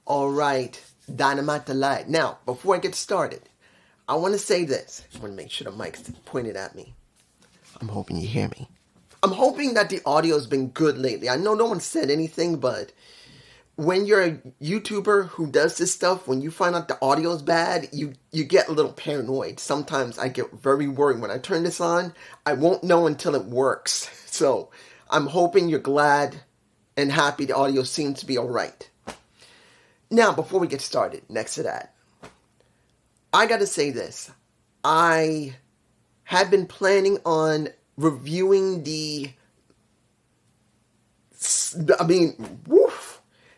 All right, Dynamite Delight. Now, before I get started, I want to say this. I want to make sure the mic's pointed at me. I'm hoping you hear me. I'm hoping that the audio's been good lately. I know no one said anything, but when you're a YouTuber who does this stuff, when you find out the audio's bad, you get a little paranoid. Sometimes I get very worried. When I turn this on, I won't know until it works. So I'm hoping you're glad and happy the audio seems to be all right. Now, before we get started, next to that, I gotta say this. I had been planning on reviewing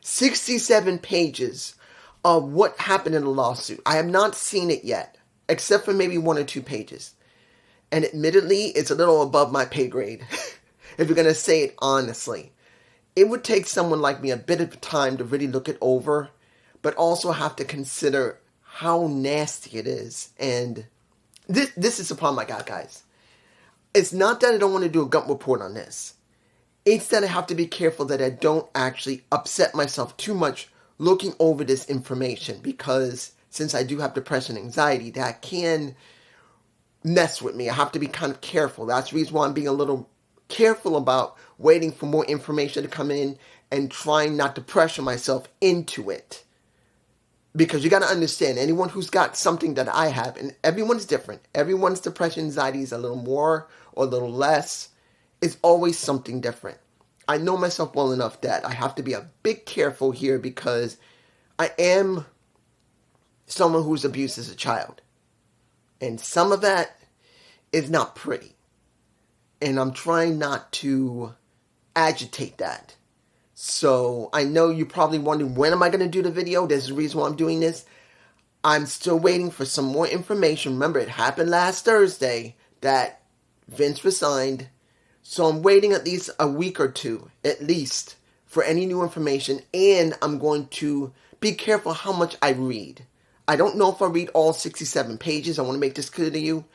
67 pages of what happened in the lawsuit. I have not seen it yet, except for maybe 1 or 2 pages. And admittedly, it's a little above my pay grade, if you're gonna say it honestly. It would take someone like me a bit of time to really look it over, but also have to consider how nasty it is. And this is the problem I got, guys. It's not that I don't want to do a gut report on this. It's that I have to be careful that I don't actually upset myself too much looking over this information, because since I do have depression and anxiety, that can mess with me. I have to be kind of careful. That's the reason why I'm being a little careful about waiting for more information to come in and trying not to pressure myself into it. Because you got to understand, anyone who's got something that I have, and everyone's different. Everyone's depression, anxiety is a little more or a little less. It's always something different. I know myself well enough that I have to be a bit careful here, because I am someone who's abused as a child. And some of that is not pretty. And I'm trying not to agitate that. So I know you're probably wondering, when am I going to do the video? There's a reason why I'm doing this. I'm still waiting for some more information. Remember, it happened last Thursday that Vince resigned. So I'm waiting at least a week or two, at least, for any new information. And I'm going to be careful how much I read. I don't know if I read all 67 pages. I want to make this clear to you.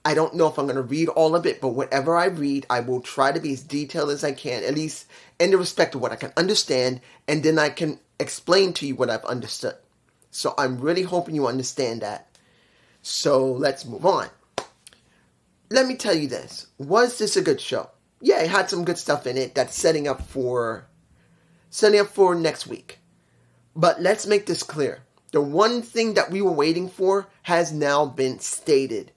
I don't know if I'm going to read all of it, but whatever I read, I will try to be as detailed as I can, at least in the respect of what I can understand, and then I can explain to you what I've understood. So I'm really hoping you understand that. So let's move on. Let me tell you this. Was this a good show? Yeah, it had some good stuff in it that's setting up for next week. But let's make this clear. The one thing that we were waiting for has now been stated.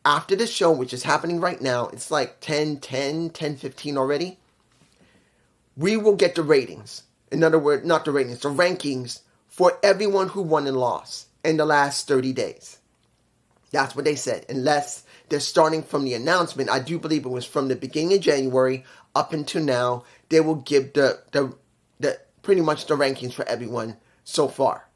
After the show, which is happening right now, it's like 10:15 already. We will get the ratings. In other words, not the ratings, the rankings for everyone who won and lost in the last 30 days. That's what they said. Unless they're starting from the announcement, I do believe it was from the beginning of January up until now, they will give the pretty much the rankings for everyone so far.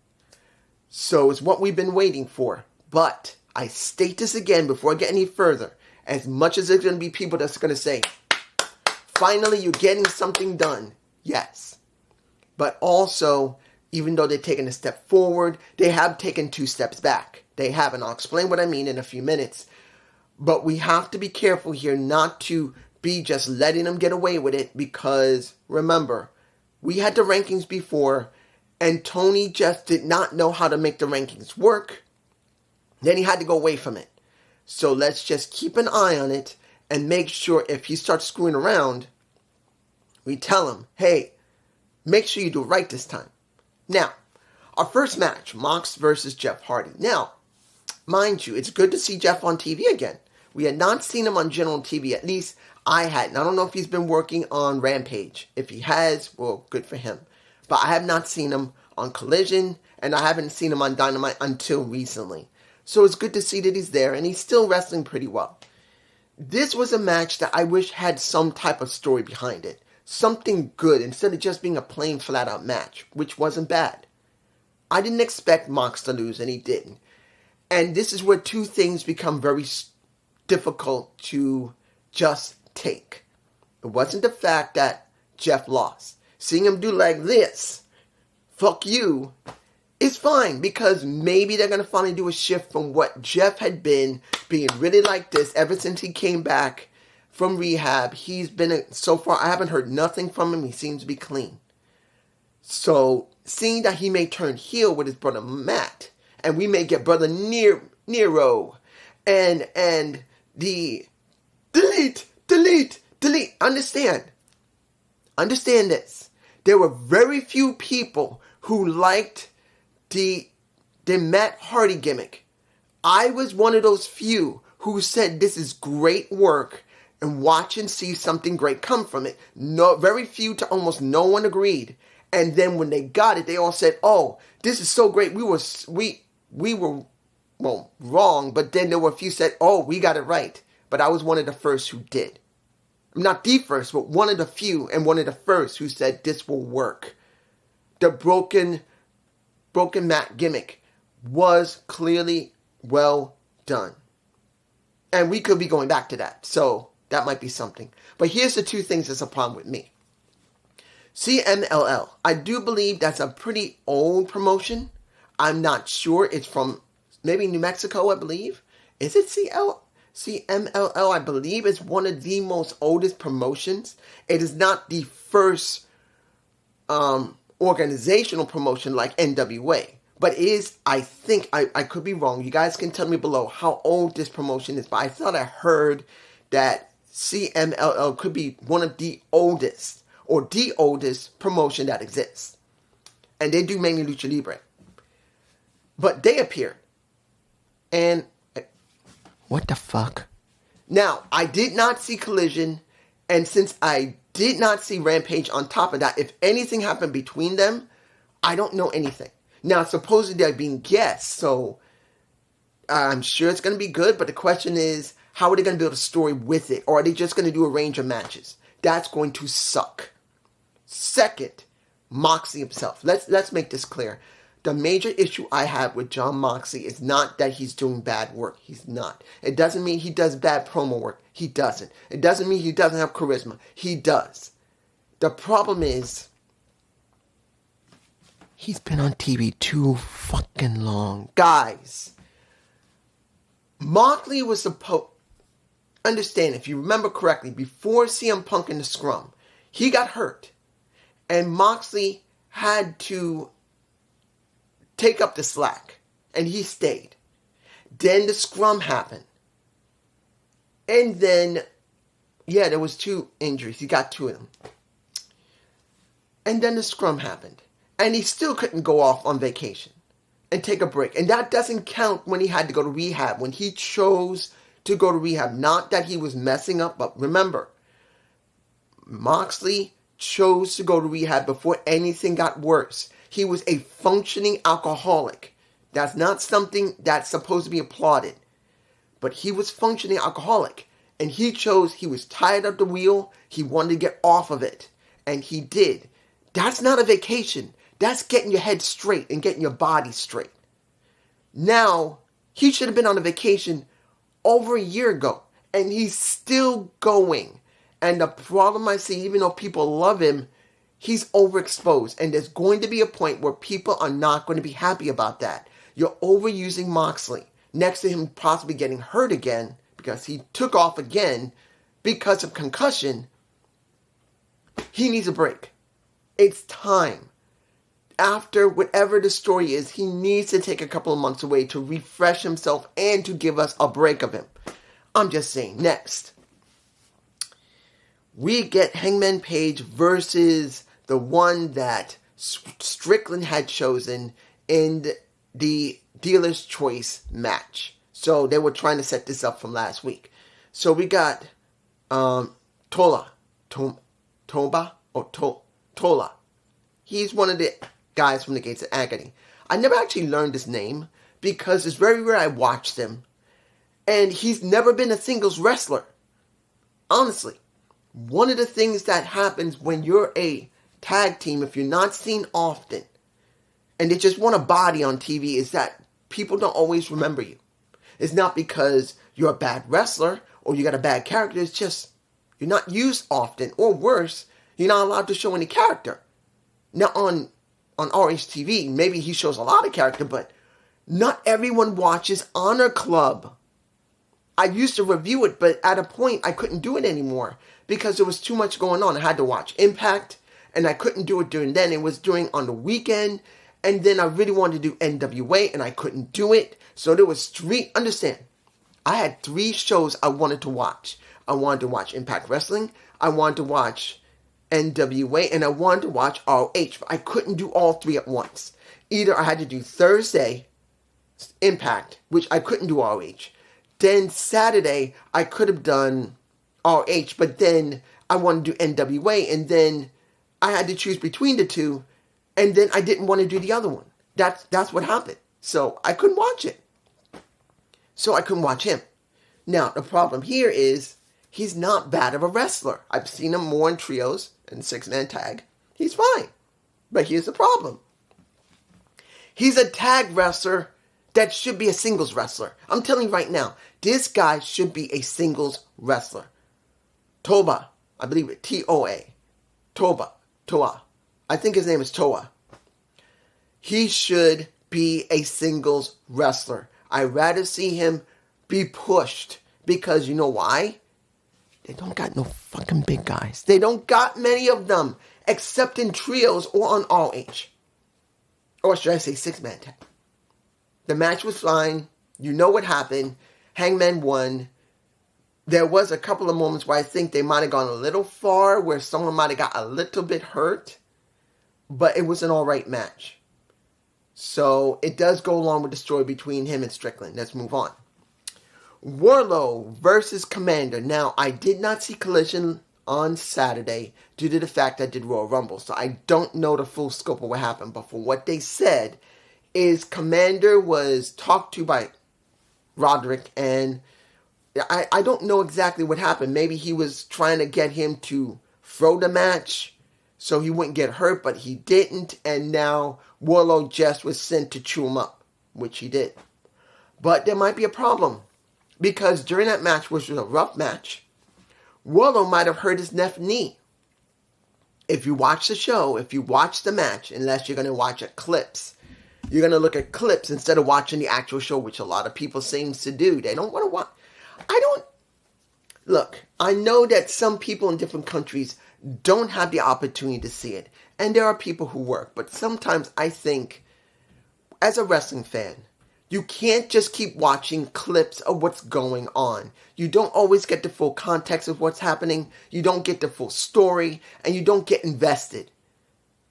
So it's what we've been waiting for. But I state this again before I get any further. As much as there's going to be people that's going to say, finally you're getting something done. Yes. But also, even though they're taking a step forward, they have taken 2 steps back. They have, and I'll explain what I mean in a few minutes. But we have to be careful here not to be just letting them get away with it, because remember, we had the rankings before, and Tony just did not know how to make the rankings work. Then he had to go away from it. So let's just keep an eye on it and make sure if he starts screwing around, we tell him, hey, make sure you do it right this time. Now, our first match, Mox versus Jeff Hardy. Now, mind you, it's good to see Jeff on TV again. We had not seen him on general TV, at least I hadn't. I don't know if he's been working on Rampage. If he has, well, good for him. But I have not seen him on Collision, and I haven't seen him on Dynamite until recently. So it's good to see that he's there, and he's still wrestling pretty well. This was a match that I wish had some type of story behind it. Something good, instead of just being a plain flat-out match, which wasn't bad. I didn't expect Mox to lose, and he didn't. And this is where 2 things become very difficult to just take. It wasn't the fact that Jeff lost. Seeing him do like this, fuck you, is fine, because maybe they're going to finally do a shift from what Jeff had been being really like this ever since he came back from rehab. He's been, so far, I haven't heard nothing from him. He seems to be clean. So seeing that he may turn heel with his brother Matt, and we may get brother Nero, and the delete. Understand this. There were very few people who liked the Matt Hardy gimmick. I was one of those few who said this is great work and watch and see something great come from it. No, very few to almost no one agreed. And then when they got it, they all said, "Oh, this is so great. We were well, wrong." But then there were a few said, "Oh, we got it right." But I was one of the first who did. Not the first, but one of the few and one of the first who said this will work. The broken Matt gimmick was clearly well done. And we could be going back to that. So that might be something. But here's the two things that's a problem with me. CMLL. I do believe that's a pretty old promotion. I'm not sure. It's from maybe New Mexico, I believe. Is it CMLL? I believe it's one of the most oldest promotions. It is not the first organizational promotion like NWA. But it is, I think, I could be wrong. You guys can tell me below how old this promotion is. But I thought I heard that CMLL could be one of the oldest, or the oldest promotion that exists. And they do mainly Lucha Libre. But they appeared. And what the fuck? Now, I did not see Collision. And since I did not see Rampage on top of that, if anything happened between them, I don't know anything. Now, supposedly they're being guests, so I'm sure it's going to be good, but the question is, how are they going to build a story with it? Or are they just going to do a range of matches? That's going to suck. Second, Moxley himself. Let's make this clear. The major issue I have with Jon Moxley is not that he's doing bad work. He's not. It doesn't mean he does bad promo work. He doesn't. It doesn't mean he doesn't have charisma. He does. The problem is, he's been on TV too fucking long. Guys, Moxley was supposed... Understand, if you remember correctly, before CM Punk in the scrum, he got hurt. And Moxley had to take up the slack. And he stayed. Then the scrum happened. And then, yeah, there was 2 injuries. He got 2 of them. And then the scrum happened. And he still couldn't go off on vacation and take a break. And that doesn't count when he had to go to rehab. When he chose to go to rehab. Not that he was messing up, but remember, Moxley chose to go to rehab before anything got worse. He was a functioning alcoholic. That's not something that's supposed to be applauded. But he was functioning alcoholic. And he chose, he was tired of the wheel. He wanted to get off of it. And he did. That's not a vacation. That's getting your head straight and getting your body straight. Now, he should have been on a vacation over a year ago. And he's still going. And the problem I see, even though people love him, he's overexposed. And there's going to be a point where people are not going to be happy about that. You're overusing Moxley. Next to him possibly getting hurt again, because he took off again because of concussion. He needs a break. It's time. After whatever the story is, he needs to take a couple of months away to refresh himself and to give us a break of him. I'm just saying. Next, we get Hangman Page versus the one that Strickland had chosen in the Dealer's Choice match. So they were trying to set this up from last week. So we got Tola. He's one of the guys from the Gates of Agony. I never actually learned his name because it's very rare I watched him. And he's never been a singles wrestler. Honestly. One of the things that happens when you're a tag team, if you're not seen often, and they just want a body on TV, is that people don't always remember you. It's not because you're a bad wrestler or you got a bad character. It's just you're not used often. Or worse, you're not allowed to show any character. Now on RHTV, maybe he shows a lot of character, but not everyone watches Honor Club. I used to review it, but at a point I couldn't do it anymore because there was too much going on. I had to watch Impact, and I couldn't do it during then. It was during on the weekend, and then I really wanted to do NWA, and I couldn't do it. So there was understand, I had 3 shows I wanted to watch. I wanted to watch Impact Wrestling, I wanted to watch NWA, and I wanted to watch ROH, but I couldn't do all 3 at once. Either I had to do Thursday, Impact, which I couldn't do ROH. Then Saturday, I could have done ROH, but then I wanted to do NWA, and then I had to choose between the 2, and then I didn't want to do the other one. That's what happened. So I couldn't watch it. So I couldn't watch him. Now, the problem here is he's not bad of a wrestler. I've seen him more in trios and 6-man tag. He's fine. But here's the problem. He's a tag wrestler that should be a singles wrestler. I'm telling you right now, this guy should be a singles wrestler. Toba, I believe it, T-O-A. Toa. I think his name is Toa. He should be a singles wrestler. I'd rather see him be pushed. Because you know why? They don't got no fucking big guys. They don't got many of them. Except in trios or on ROH. Or should I say 6-man tag. The match was fine. You know what happened. Hangman won. There was a couple of moments where I think they might have gone a little far. Where someone might have got a little bit hurt. But it was an alright match. So it does go along with the story between him and Strickland. Let's move on. Wardlow versus Commander. Now, I did not see Collision on Saturday due to the fact I did Royal Rumble. So I don't know the full scope of what happened. But for what they said is Commander was talked to by Roderick. And I don't know exactly what happened. Maybe he was trying to get him to throw the match so he wouldn't get hurt. But he didn't. And now Wardlow just was sent to chew him up, which he did. But there might be a problem. Because during that match, which was a rough match, Wardlow might have hurt his left knee. If you watch the show, if you watch the match, unless you're going to watch at clips, you're going to look at clips instead of watching the actual show, which a lot of people seem to do. They don't want to watch. Look, I know that some people in different countries don't have the opportunity to see it. And there are people who work. But sometimes I think, as a wrestling fan, you can't just keep watching clips of what's going on. You don't always get the full context of what's happening. You don't get the full story. And you don't get invested.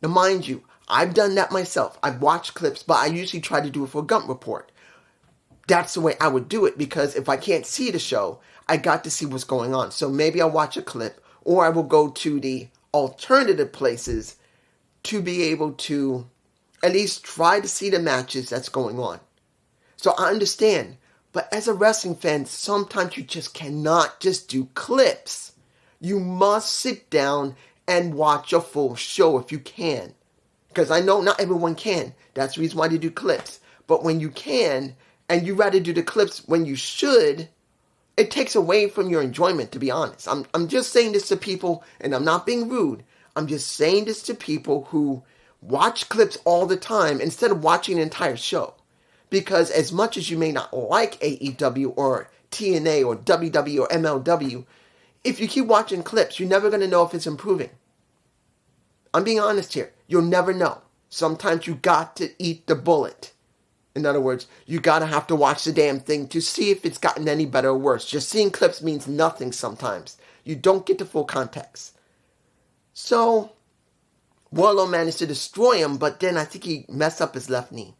Now, mind you, I've done that myself. I've watched clips, but I usually try to do it for a Gump Report. That's the way I would do it, because if I can't see the show, I got to see what's going on. So maybe I'll watch a clip, or I will go to the alternative places to be able to at least try to see the matches that's going on. So I understand, but as a wrestling fan, sometimes you just cannot just do clips. You must sit down and watch a full show if you can. Because I know not everyone can. That's the reason why they do clips. But when you can, and you rather do the clips when you should, it takes away from your enjoyment, to be honest. I'm just saying this to people, and I'm not being rude. I'm just saying this to people who watch clips all the time instead of watching an entire show. Because as much as you may not like AEW or TNA or WWE or MLW, if you keep watching clips, you're never going to know if it's improving. I'm being honest here. You'll never know. Sometimes you got to eat the bullet. In other words, you got to have to watch the damn thing to see if it's gotten any better or worse. Just seeing clips means nothing sometimes. You don't get the full context. So, Wardlow managed to destroy him, but then I think he messed up his left knee.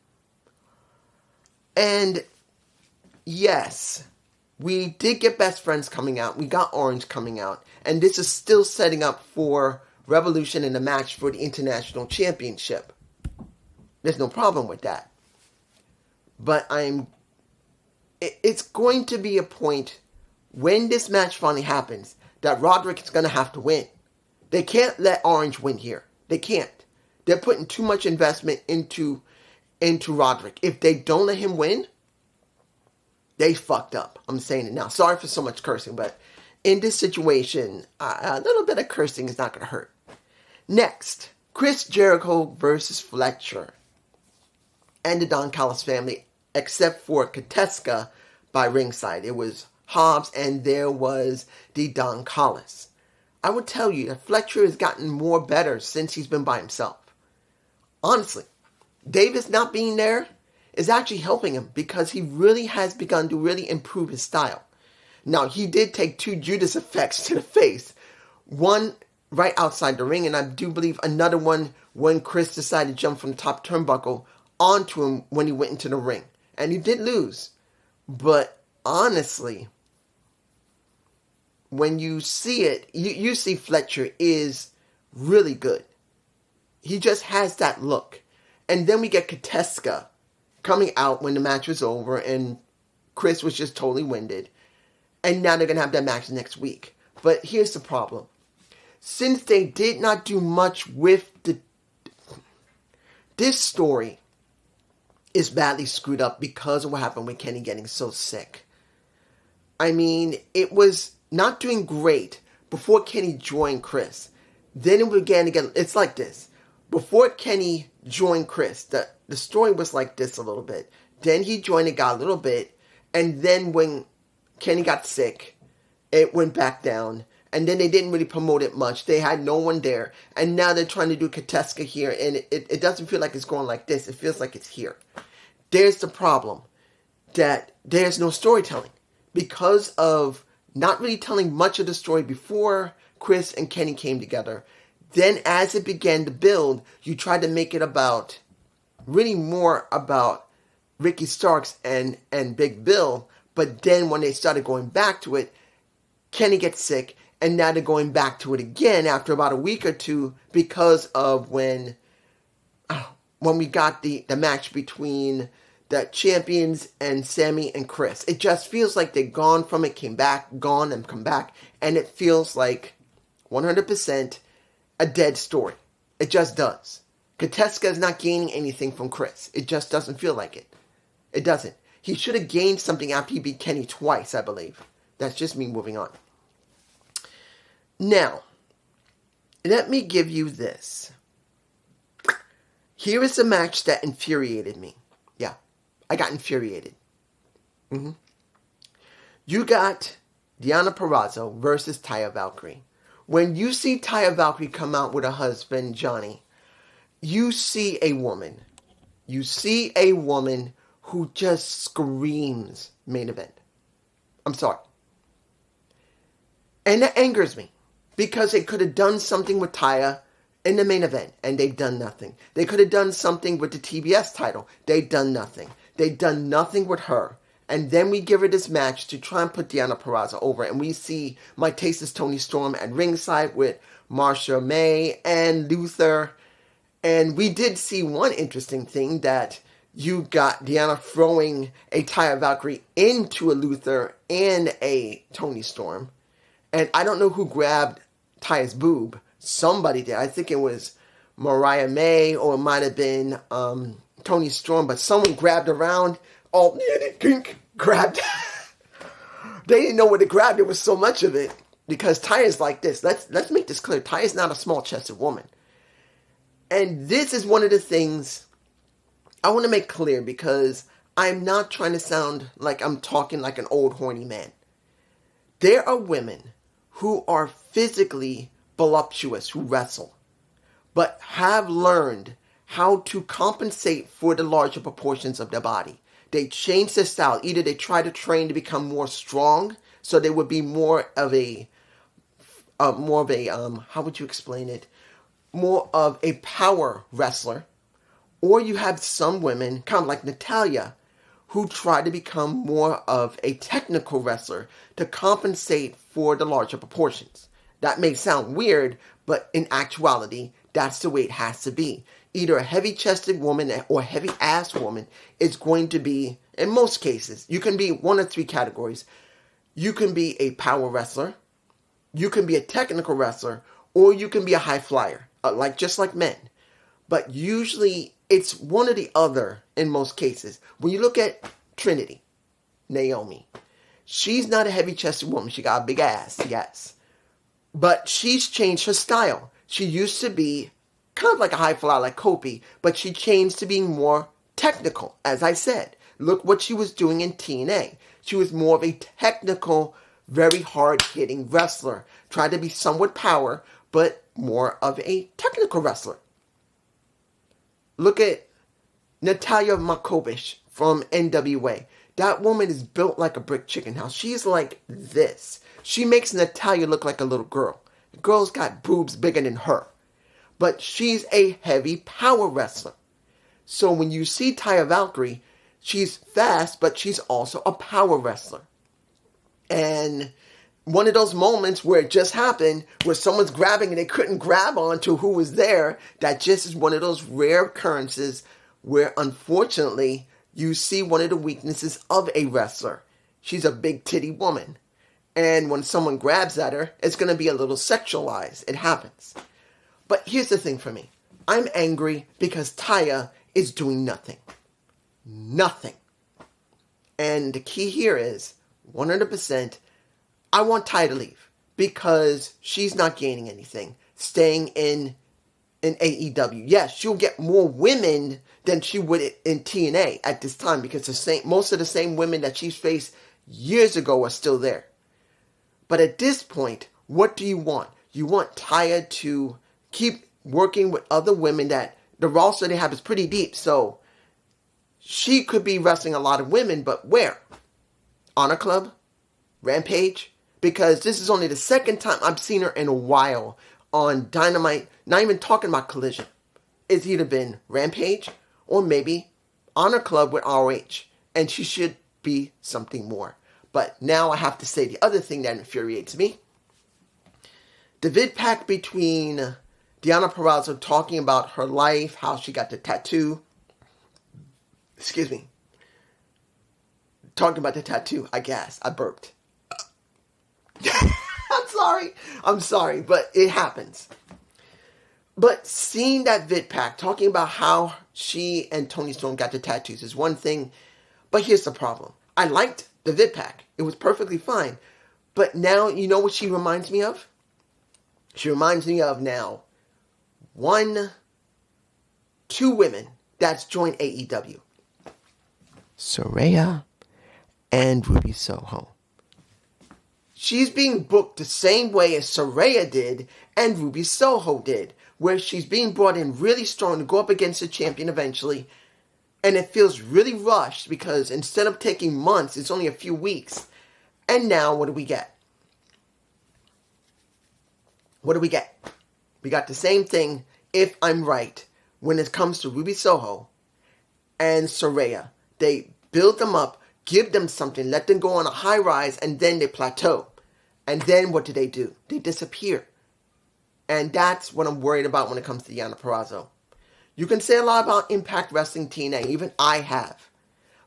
And yes, we did get Best Friends coming out. We got Orange coming out. And this is still setting up for Revolution in the match for the International Championship. There's no problem with that. But it's going to be a point when this match finally happens that Roderick is going to have to win. They can't let Orange win here. They can't. They're putting too much investment into Roderick. If they don't let him win, they fucked up. I'm saying it now. Sorry for so much cursing, but in this situation, a little bit of cursing is not going to hurt. Next, Chris Jericho versus Fletcher and the Don Callis family, except for Kateska by ringside. It was Hobbs and there was the Don Callis. I would tell you that Fletcher has gotten more better since he's been by himself. Honestly, Davis not being there is actually helping him because he really has begun to really improve his style. Now, he did take 2 Judas effects to the face. One right outside the ring, and I do believe another one when Chris decided to jump from the top turnbuckle onto him when he went into the ring. And he did lose. But honestly, when you see it, you see Fletcher is really good. He just has that look. And then we get Kateska coming out when the match was over and Chris was just totally winded. And now they're going to have that match next week. But here's the problem. Since they did not do much with this story is badly screwed up because of what happened with Kenny getting so sick. I mean, it was not doing great before Kenny joined Chris. Then it began to get, it's like this. Before Kenny joined Chris, the story was like this a little bit. Then he joined and got a little bit. And then when Kenny got sick, it went back down. And then they didn't really promote it much. They had no one there. And now they're trying to do Kateska here. And it doesn't feel like it's going like this. It feels like it's here. There's the problem. That there's no storytelling. Because of not really telling much of the story before Chris and Kenny came together. Then as it began to build, you tried to make it about, really more about Ricky Starks and Big Bill. But then when they started going back to it, Kenny gets sick. And now they're going back to it again after about a week or two because of when we got the match between the champions and Sammy and Chris. It just feels like they're gone from it, came back, gone, and come back. And it feels like 100% a dead story. It just does. Kateska is not gaining anything from Chris. It just doesn't feel like it. It doesn't. He should have gained something after he beat Kenny twice, I believe. That's just me moving on. Now, let me give you this. Here is a match that infuriated me. Yeah, I got infuriated. You got Deonna Purrazzo versus Taya Valkyrie. When you see Taya Valkyrie come out with her husband, Johnny, you see a woman. You see a woman who just screams main event. I'm sorry. And that angers me. Because they could have done something with Taya in the main event, and they've done nothing. They could have done something with the TBS title. They've done nothing. They've done nothing with her. And then we give her this match to try and put Deonna Purrazzo over. And we see My Taste Toni Storm at ringside with Marsha May and Luther. And we did see one interesting thing that you got Deonna throwing a Taya Valkyrie into a Luther and a Toni Storm. And I don't know who grabbed Taya's boob. Somebody did. I think it was Mariah May or it might have been Toni Storm. But someone grabbed around. All grabbed. They didn't know where to grab. There was so much of it. Because Taya's like this. Let's make this clear. Taya's not a small-chested woman. And this is one of the things I want to make clear. Because I'm not trying to sound like I'm talking like an old horny man. There are women who are physically voluptuous, who wrestle, but have learned how to compensate for the larger proportions of their body. They change their style. Either they try to train to become more strong, so they would be more of a how would you explain it? More of a power wrestler. Or you have some women, kind of like Natalya, who try to become more of a technical wrestler to compensate for the larger proportions. That may sound weird, but in actuality, that's the way it has to be. Either a heavy-chested woman or a heavy-ass woman is going to be, in most cases, you can be one of 3 categories. You can be a power wrestler, you can be a technical wrestler, or you can be a high flyer, just like men. But usually, it's one or the other in most cases. When you look at Trinity, Naomi, she's not a heavy-chested woman. She got a big ass, yes. But she's changed her style. She used to be kind of like a high flyer like Kofi, but she changed to being more technical, as I said. Look what she was doing in TNA. She was more of a technical very hard-hitting wrestler. Tried to be somewhat power, but more of a technical wrestler. Look at Natalia Makovich from NWA. That woman is built like a brick chicken house. She's like this. She makes Natalia look like a little girl. The girl's got boobs bigger than her. But she's a heavy power wrestler. So when you see Taya Valkyrie, she's fast, but she's also a power wrestler. And one of those moments where it just happened, where someone's grabbing and they couldn't grab onto who was there, that just is one of those rare occurrences where, unfortunately, you see one of the weaknesses of a wrestler. She's a big titty woman. And when someone grabs at her, it's going to be a little sexualized. It happens. But here's the thing for me. I'm angry because Taya is doing nothing. Nothing. And the key here is, 100%, I want Taya to leave. Because she's not gaining anything. Staying in AEW. Yes, she'll get more women than she would in TNA at this time. Because most of the same women that she's faced years ago are still there. But at this point, what do you want? You want Taya to keep working with other women that the roster they have is pretty deep. So she could be wrestling a lot of women, but where? Honor Club? Rampage? Because this is only the second time I've seen her in a while on Dynamite, not even talking about Collision. It's either been Rampage or maybe Honor Club with ROH. And she should be something more. But now I have to say the other thing that infuriates me. The vid pack between Deonna Purrazzo talking about her life, how she got the tattoo. Excuse me. Talking about the tattoo, I guess. I burped. I'm sorry, but it happens. But seeing that vid pack, talking about how she and Toni Storm got the tattoos is one thing. But here's the problem. I liked the vid pack. It was perfectly fine. But now, you know what she reminds me of? She reminds me of now two women that's joined AEW. Saraya and Ruby Soho. She's being booked the same way as Saraya did and Ruby Soho did, where she's being brought in really strong to go up against the champion eventually, and it feels really rushed because instead of taking months, it's only a few weeks. And now, what do we get? What do we get? We got the same thing, if I'm right, when it comes to Ruby Soho and Saraya. They build them up, give them something, let them go on a high rise, and then they plateau. And then what do? They disappear. And that's what I'm worried about when it comes to Deonna Purrazzo. You can say a lot about Impact Wrestling TNA, even I have.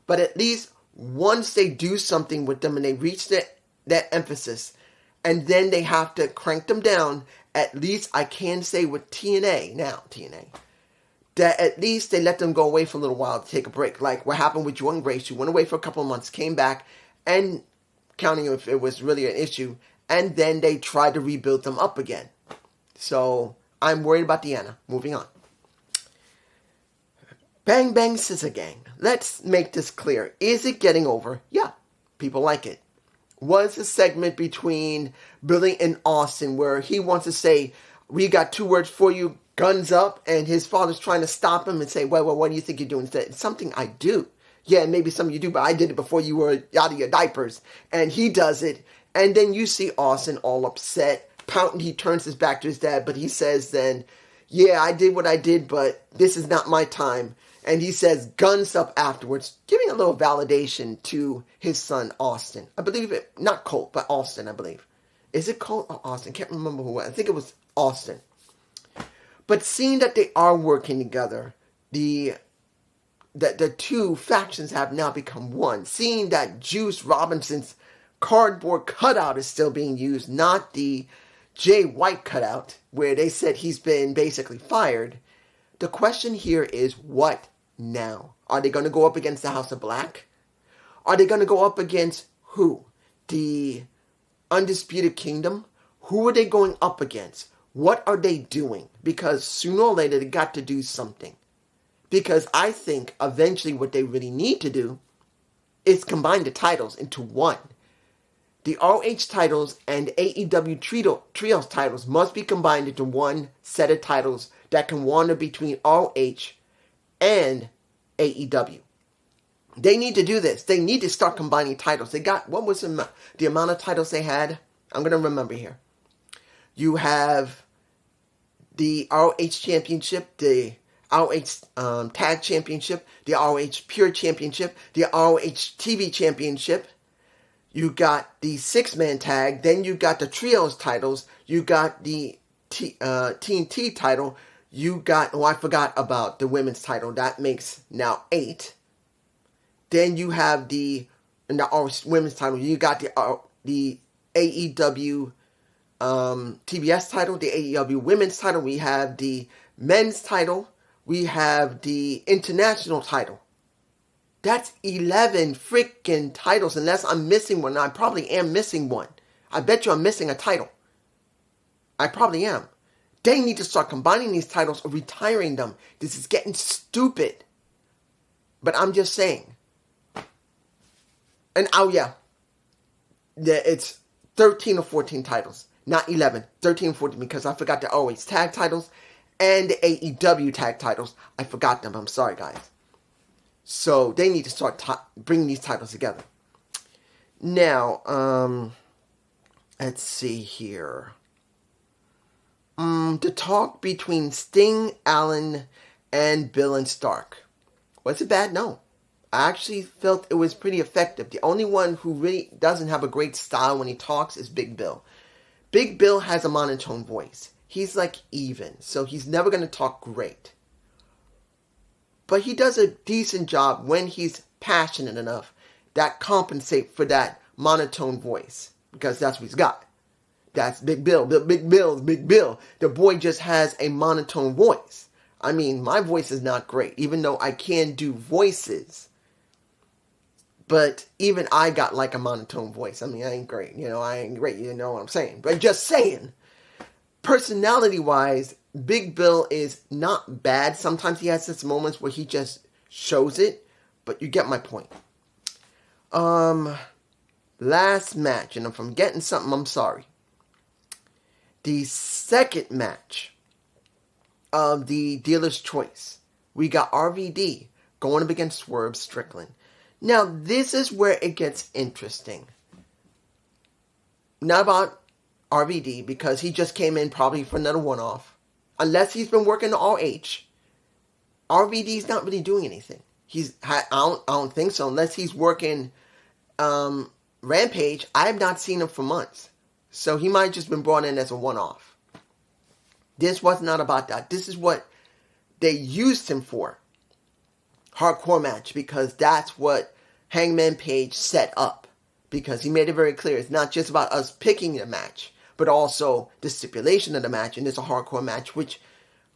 But at least once they do something with them and they reach that emphasis, and then they have to crank them down, at least I can say with TNA, that at least they let them go away for a little while to take a break. Like what happened with Jordan Grace, who went away for a couple of months, came back, and counting if it was really an issue, and then they tried to rebuild them up again. So I'm worried about Deonna. Moving on. Bang Bang Scissor Gang. Let's make this clear. Is it getting over? Yeah. People like it. Was a segment between Billy and Austin where he wants to say, we got 2 words for you, guns up, and his father's trying to stop him and say, well, what do you think you're doing? It's something I do. Yeah, maybe some of you do, but I did it before you were out of your diapers. And he does it. And then you see Austin all upset, pouting. He turns his back to his dad, but he says then, yeah, I did what I did, but this is not my time. And he says guns up afterwards, giving a little validation to his son, Austin. I believe it, not Colt, but Austin, I believe. Is it Colt or Austin? Can't remember who. I think it was Austin. But seeing that they are working together, the two factions have now become one. Seeing that Juice Robinson's cardboard cutout is still being used, not the Jay White cutout, where they said he's been basically fired. The question here is, what now? Are they going to go up against the House of Black? Are they going to go up against who? The Undisputed Kingdom? Who are they going up against? What are they doing? Because sooner or later they got to do something. Because I think eventually what they really need to do is combine the titles into one. The ROH titles and AEW Trios titles must be combined into one set of titles that can wander between ROH and AEW. They need to do this. They need to start combining titles. They got, what was the amount of titles they had? I'm going to remember here. You have the ROH Championship, the ROH Tag Championship, the ROH Pure Championship, the ROH TV Championship. You got the 6-man tag. Then you got the Trios titles. You got the TNT title. You got, I forgot about the women's title. That makes now 8. Then you have the women's title. You got the AEW TBS title, the AEW women's title. We have the men's title. We have the international title. That's 11 freaking titles, unless I'm missing one. I probably am missing one. I bet you I'm missing a title. I probably am. They need to start combining these titles or retiring them. This is getting stupid. But I'm just saying. And it's 13 or 14 titles. Not 11. 13 or 14, because I forgot the ROH tag titles and the AEW tag titles. I forgot them. I'm sorry, guys. So they need to start bringing these titles together. Now, let's see here. The talk between Sting, Allen, and Bill and Stark. Was it bad? No. I actually felt it was pretty effective. The only one who really doesn't have a great style when he talks is Big Bill. Big Bill has a monotone voice. He's like even, so he's never going to talk great. But he does a decent job when he's passionate enough that compensate for that monotone voice. Because that's what he's got. That's Big Bill. Big Bill. The boy just has a monotone voice. I mean, my voice is not great, even though I can do voices. But even I got like a monotone voice. I mean, I ain't great. I ain't great. You know what I'm saying. But just saying. Personality-wise, Big Bill is not bad. Sometimes he has such moments where he just shows it. But you get my point. Last match. And if I'm getting something, I'm sorry. The second match of the Dealer's Choice. We got RVD going up against Swerve Strickland. Now, this is where it gets interesting. Not about RVD, because he just came in probably for another one-off. Unless he's been working the RH. RVD's not really doing anything. I don't think so. Unless he's working Rampage. I have not seen him for months. So he might have just been brought in as a one-off. This was not about that. This is what they used him for. Hardcore match. Because that's what Hangman Page set up. Because he made it very clear. It's not just about us picking the match. But also the stipulation of the match. And it's a hardcore match. Which,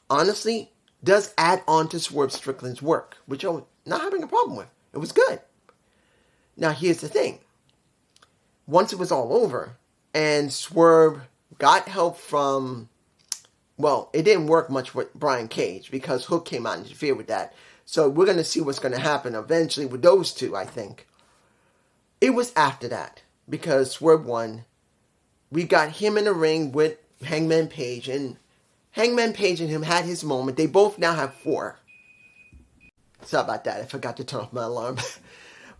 honestly, does add on to Swerve Strickland's work. Which I'm not having a problem with. It was good. Now, here's the thing. Once it was all over, and Swerve got help from, well, it didn't work much with Brian Cage, because Hook came out and interfered with that. So we're going to see what's going to happen eventually with those two, I think. It was after that, because Swerve won. We got him in the ring with Hangman Page, and Hangman Page and him had his moment. They both now have 4. Sorry about that. I forgot to turn off my alarm.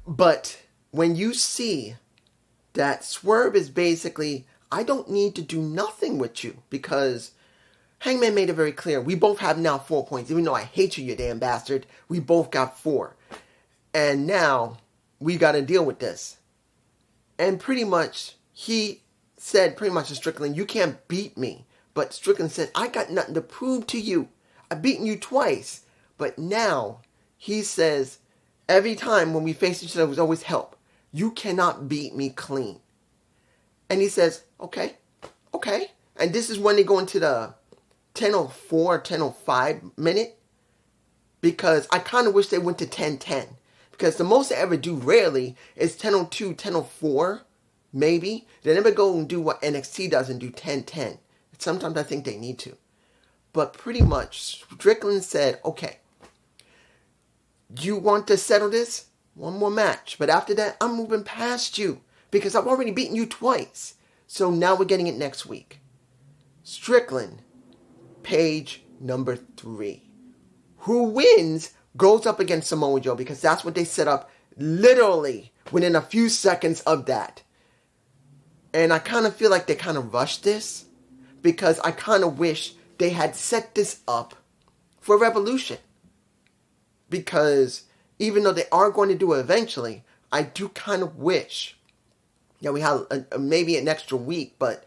But when you see that Swerve is basically, I don't need to do nothing with you, because Hangman made it very clear. We both have now 4 points. Even though I hate you damn bastard, we both got 4. And now we got to deal with this. And pretty much, he said pretty much to Strickland, you can't beat me. But Strickland said, I got nothing to prove to you. I've beaten you twice. But now, he says, every time when we face each other, it was always help. You cannot beat me clean. And he says, okay. And this is when they go into the 10:04, 10:05 minute. Because I kind of wish they went to 10:10. Because the most they ever do rarely is 10:02, 10:04, maybe. They never go and do what NXT does and do 10:10. Sometimes I think they need to. But pretty much, Strickland said, okay, you want to settle this? One more match. But after that, I'm moving past you. because I've already beaten you twice. So now we're getting it next week. Strickland, page number 3. Who wins goes up against Samoa Joe, because that's what they set up literally within a few seconds of that. And I kind of feel like they kind of rushed this, because I kind of wish they had set this up for Revolution. Because even though they are going to do it eventually, I do kind of wish that we had maybe an extra week, but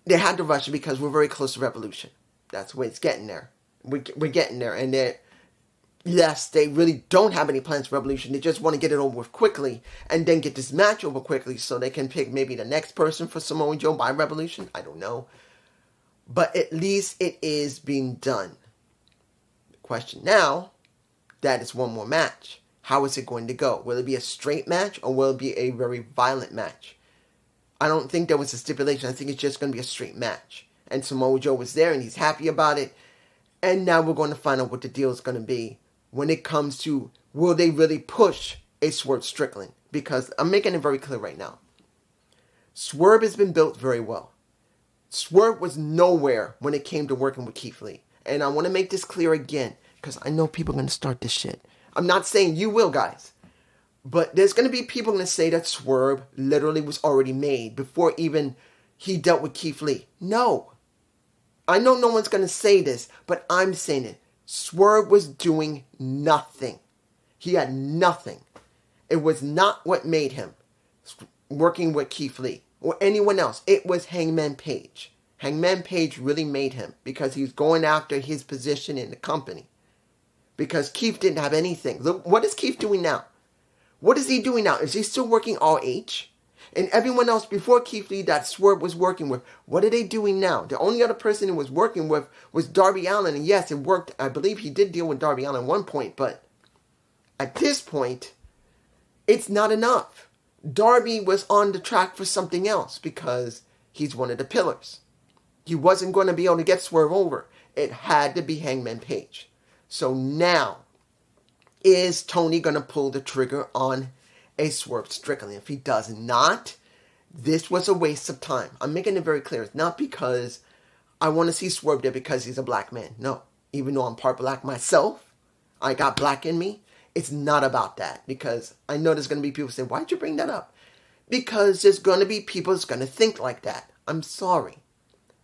they had to rush it because we're very close to Revolution. That's where it's getting there. We're getting there. And yes, they really don't have any plans for Revolution. They just want to get it over with quickly and then get this match over quickly so they can pick maybe the next person for Samoa Joe by Revolution. I don't know. But at least it is being done. The question now, that is one more match. How is it going to go? Will it be a straight match or will it be a very violent match? I don't think there was a stipulation. I think it's just going to be a straight match. And Samoa Joe was there and he's happy about it. And now we're going to find out what the deal is going to be when it comes to, will they really push a Swerve Strickland? Because I'm making it very clear right now. Swerve has been built very well. Swerve was nowhere when it came to working with Keith Lee. And I want to make this clear again, because I know people are going to start this shit. I'm not saying you will, guys. But there's going to be people going to say that Swerve literally was already made before even he dealt with Keith Lee. No. I know no one's going to say this, but I'm saying it. Swerve was doing nothing. He had nothing. It was not what made him working with Keith Lee or anyone else. It was Hangman Page. Hangman Page really made him because he was going after his position in the company. Because Keith didn't have anything. Look, what is Keith doing now? What is he doing now? Is he still working RH? And everyone else before Keith Lee that Swerve was working with, what are they doing now? The only other person he was working with was Darby Allin. And yes, it worked. I believe he did deal with Darby Allin at one point. But at this point, it's not enough. Darby was on the track for something else because he's one of the pillars. He wasn't going to be able to get Swerve over. It had to be Hangman Page. So now, is Tony going to pull the trigger on a Swerve Strickland? If he does not, this was a waste of time. I'm making it very clear. It's not because I want to see Swerve there because he's a black man. No. Even though I'm part black myself, I got black in me. It's not about that. Because I know there's going to be people saying, why'd you bring that up? Because there's going to be people that's going to think like that. I'm sorry.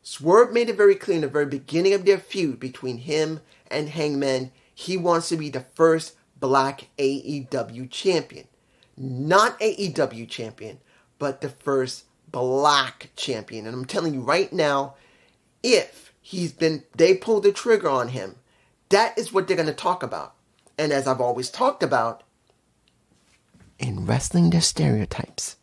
Swerve made it very clear in the very beginning of their feud between him and Hangman. He wants to be the first black AEW champion. Not AEW champion, but the first black champion. And I'm telling you right now, if they pull the trigger on him, that is what they're going to talk about. And as I've always talked about, in wrestling, there's stereotypes.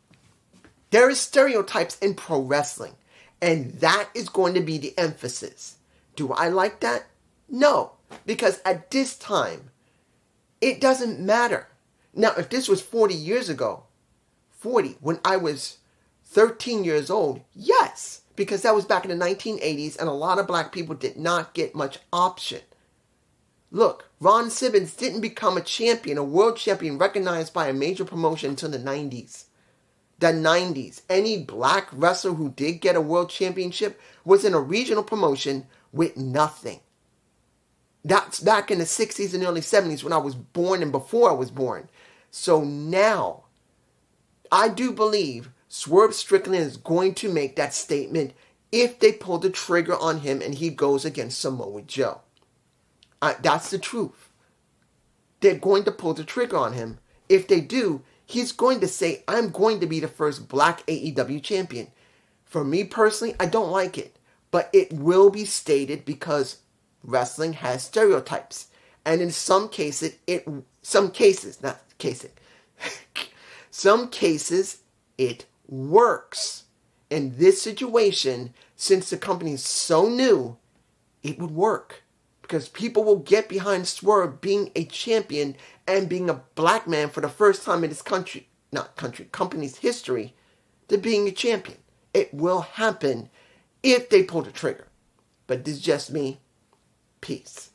There is stereotypes in pro wrestling. And that is going to be the emphasis. Do I like that? No. Because at this time, it doesn't matter. Now, if this was 40 years ago, when I was 13 years old, yes. Because that was back in the 1980s and a lot of black people did not get much option. Look, Ron Simmons didn't become a champion, a world champion recognized by a major promotion until the 90s. The 90s. Any black wrestler who did get a world championship was in a regional promotion with nothing. That's back in the 60s and early 70s when I was born and before I was born. So now, I do believe Swerve Strickland is going to make that statement if they pull the trigger on him and he goes against Samoa Joe. That's the truth. They're going to pull the trigger on him. If they do, he's going to say, I'm going to be the first black AEW champion. For me personally, I don't like it. But it will be stated because wrestling has stereotypes. And in some cases, it works. In this situation, since the company is so new, it would work. Because people will get behind Swerve being a champion and being a black man for the first time in this company's history, to being a champion. It will happen if they pull the trigger. But this is just me. Peace.